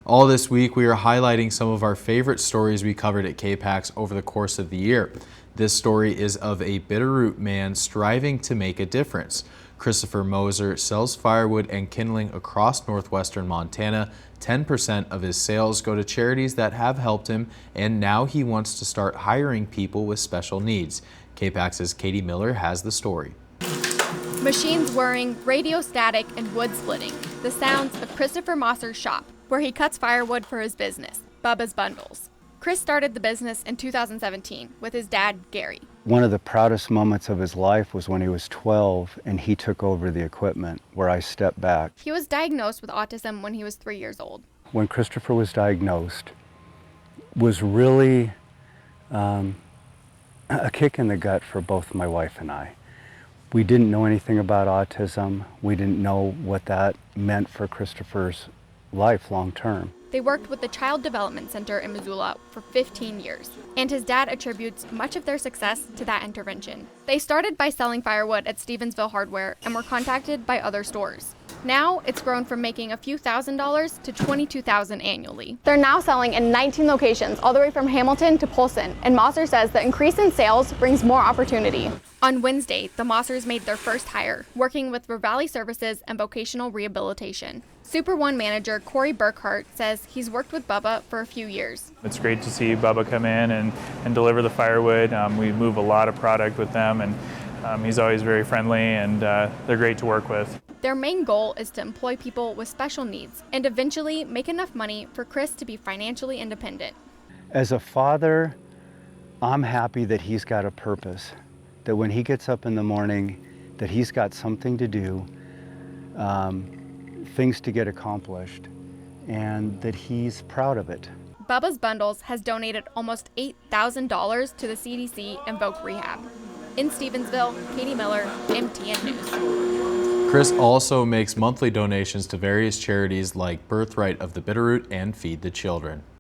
All this week, we are highlighting some of our favorite stories we covered at KPAX over the course of the year. This story is of a Bitterroot man striving to make a difference. Christopher Moser sells firewood and kindling across northwestern Montana. 10% of his sales go to charities that have helped him, and now he wants to start hiring people with special needs. KPAX's Katie Miller has the story. Machines whirring, radio static, and wood splitting. The sounds of Christopher Moser's shop, where he cuts firewood for his business, Bubba's Bundles. Chris started the business in 2017 with his dad, Gary. One of the proudest moments of his life was when he was 12 and he took over the equipment, where I stepped back. He was diagnosed with autism when he was 3 years old. When Christopher was diagnosed, was really a kick in the gut for both my wife and I. We didn't know anything about autism. We didn't know what that meant for Christopher's life long term. They worked with the Child Development Center in Missoula for 15 years, and his dad attributes much of their success to that intervention. They started by selling firewood at Stevensville Hardware and were contacted by other stores. Now, it's grown from making a few $1,000s to $22,000 annually. They're now selling in 19 locations, all the way from Hamilton to Polson, and Moser says the increase in sales brings more opportunity. On Wednesday, the Mosers made their first hire, working with Valley Services and Vocational Rehabilitation. Super One manager Corey Burkhart says he's worked with Bubba for a few years. It's great to see Bubba come in and deliver the firewood. We move a lot of product with them, and he's always very friendly, and they're great to work with. Their main goal is to employ people with special needs and eventually make enough money for Chris to be financially independent. As a father, I'm happy that he's got a purpose, that when he gets up in the morning, that he's got something to do, things to get accomplished, and that he's proud of it. Bubba's Bundles has donated almost $8,000 to the CDC and Voc Rehab. In Stevensville, Katie Miller, MTN News. Chris also makes monthly donations to various charities like Birthright of the Bitterroot and Feed the Children.